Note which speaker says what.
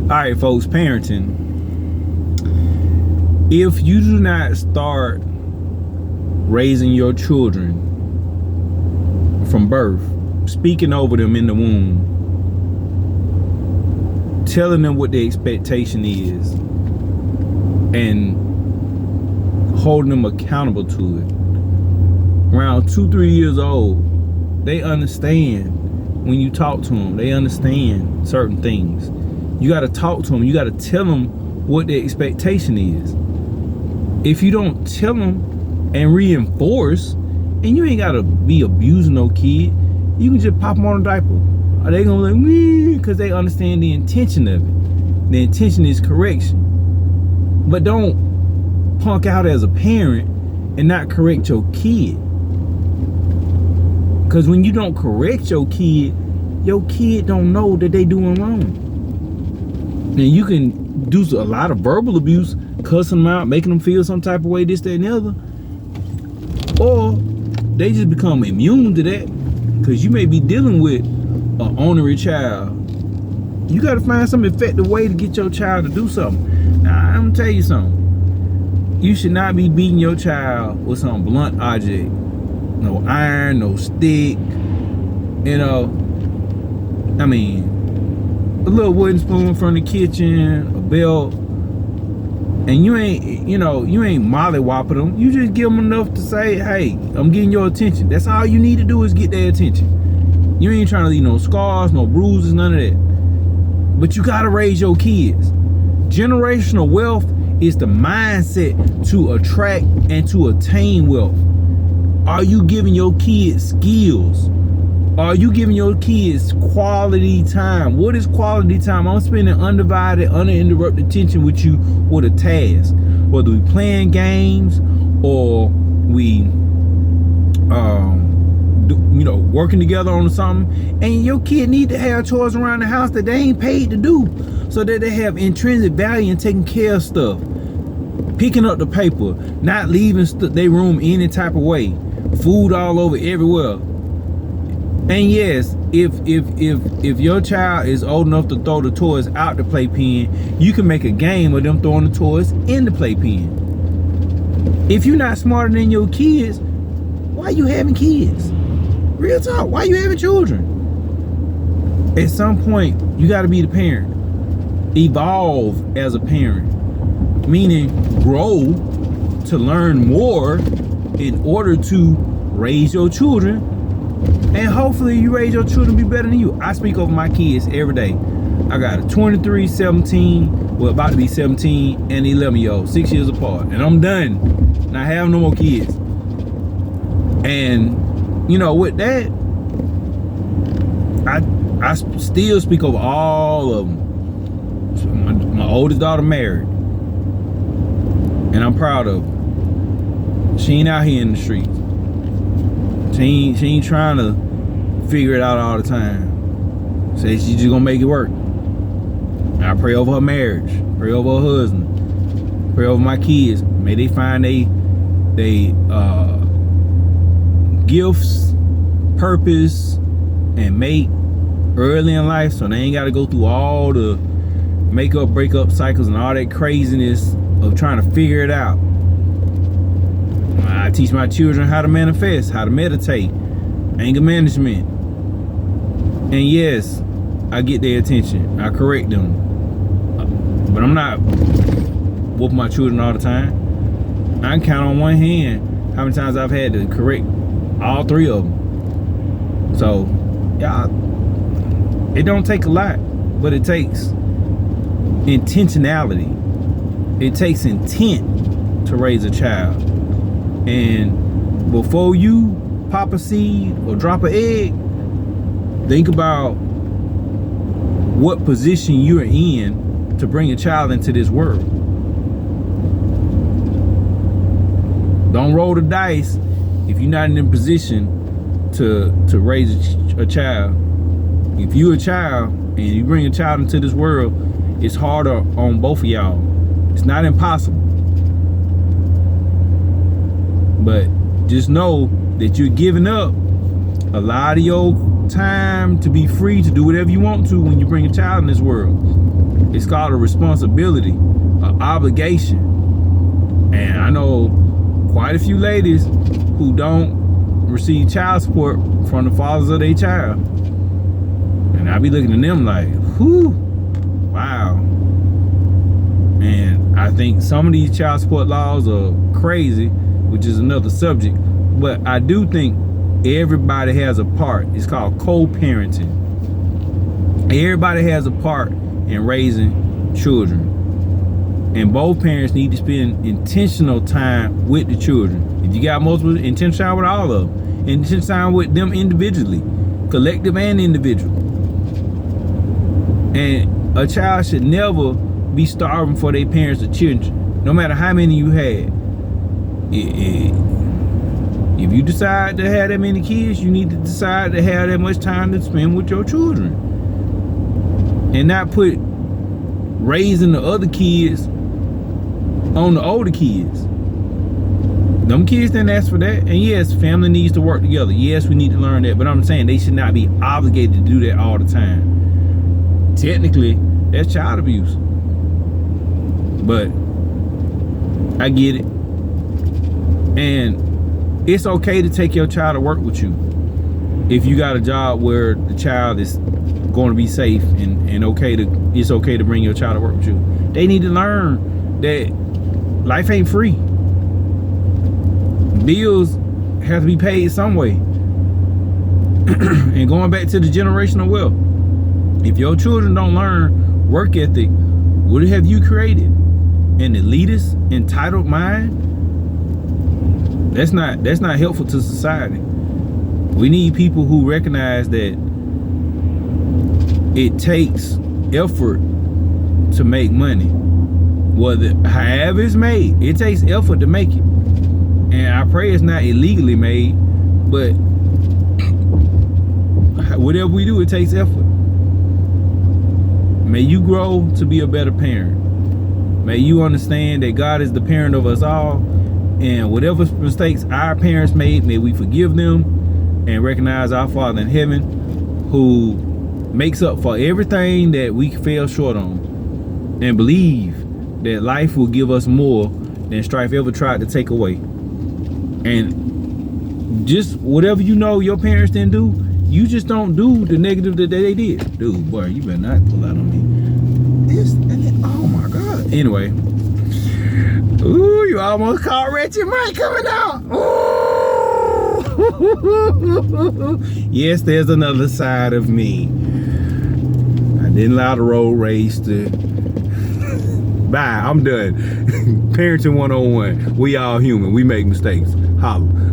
Speaker 1: right, folks, parenting. If you do not start raising your children from birth, speaking over them in the womb, telling them what the expectation is, and holding them accountable to it, around 2-3 years old, they understand. When you talk to them, they understand certain things. You got to talk to them. You got to tell them what the expectation is. If you don't tell them and reinforce, and you ain't got to be abusing no kid, you can just pop them on a diaper. Are they gonna like me? Because they understand the intention of it. The intention is correction. But don't punk out as a parent and not correct your kid. Because when you don't correct your kid don't know that they doing wrong. And you can do a lot of verbal abuse, cussing them out, making them feel some type of way, this, that, and the other. Or they just become immune to that. Because you may be dealing with an ornery child. You got to find some effective way to get your child to do something. Now, I'm going to tell you something. You should not be beating your child with some blunt object. No iron, no stick. You know, I mean, a little wooden spoon from the kitchen, a belt. And you ain't mollywopping them. You just give them enough to say, hey, I'm getting your attention. That's all you need to do is get their attention. You ain't trying to leave no scars, no bruises, none of that. But you gotta raise your kids. Generational wealth is the mindset to attract and to attain wealth. Are you giving your kids skills? Are you giving your kids quality time? What is quality time? I'm spending undivided, uninterrupted attention with you with a task. Whether we playing games or we working together on something. And your kid need to have chores around the house that they ain't paid to do, so that they have intrinsic value in taking care of stuff. Picking up the paper, not leaving their room any type of way. Food all over everywhere. And yes, if your child is old enough to throw the toys out the playpen, you can make a game of them throwing the toys in the playpen. If you're not smarter than your kids, why you having kids? Real talk, why you having children? At some point, you got to be the parent. Evolve as a parent. Meaning, grow to learn more in order to raise your children. And hopefully you raise your children to be better than you. I speak over my kids every day. I got a 23, 17, well, about to be 17, and 11-year-old, 6 years apart. And I'm done. And I have no more kids. And, with that, I still speak over all of them. So my oldest daughter married. And I'm proud of her. She ain't out here in the streets. She ain't trying to figure it out all the time. Say she's just gonna make it work. And I pray over her marriage. Pray over her husband. Pray over my kids. May they find they gifts, purpose, and mate early in life, so they ain't got to go through all the make-up, break-up cycles and all that craziness of trying to figure it out. I teach my children how to manifest, how to meditate, anger management. And yes, I get their attention. I correct them. But I'm not whooping my children all the time. I can count on one hand how many times I've had to correct all three of them. So, y'all, it don't take a lot, but it takes intentionality. It takes intent to raise a child. And before you pop a seed or drop an egg, think about what position you're in to bring a child into this world. Don't roll the dice if you're not in a position to raise a child. If you're a child and you bring a child into this world, it's harder on both of y'all. It's not impossible. But just know that you're giving up a lot of your time to be free to do whatever you want to when you bring a child in this world. It's called a responsibility, an obligation. And I know quite a few ladies who don't receive child support from the fathers of their child. And I be looking at them like, whew, wow. And I think some of these child support laws are crazy, which is another subject. But I do think everybody has a part. It's called co-parenting. Everybody has a part in raising children. And both parents need to spend intentional time with the children. If you got multiple, intentional time with all of them. Intentional time with them individually, collective and individual. And a child should never be starving for their parents or children, no matter how many you had. If you decide to have that many kids, you need to decide to have that much time to spend with your children. And not put raising the other kids on the older kids. Them kids didn't ask for that. And yes, family needs to work together. Yes, we need to learn that. But I'm saying they should not be obligated to do that all the time. Technically, that's child abuse. But I get it. And it's okay to take your child to work with you. If you got a job where the child is going to be safe and it's okay to bring your child to work with you. They need to learn that life ain't free. Bills have to be paid some way. And going back to the generational wealth, if your children don't learn work ethic, what have you created? An elitist, entitled mind? That's not helpful to society. We need people who recognize that it takes effort to make money. However it's made, it takes effort to make it. And I pray it's not illegally made, but whatever we do, it takes effort. May you grow to be a better parent. May you understand that God is the parent of us all, and whatever mistakes our parents made, may we forgive them and recognize our Father in heaven, who makes up for everything that we fell short on, and believe that life will give us more than strife ever tried to take away. And just whatever you know your parents didn't do, you just don't do the negative that they did. Dude, boy, you better not pull out on me. Oh my God. Anyway. Ooh, you almost caught Wretched Mike coming out. Ooh. Yes, there's another side of me. I didn't allow the road race to... Bye, I'm done. Parenting 101. We all human. We make mistakes. Holla.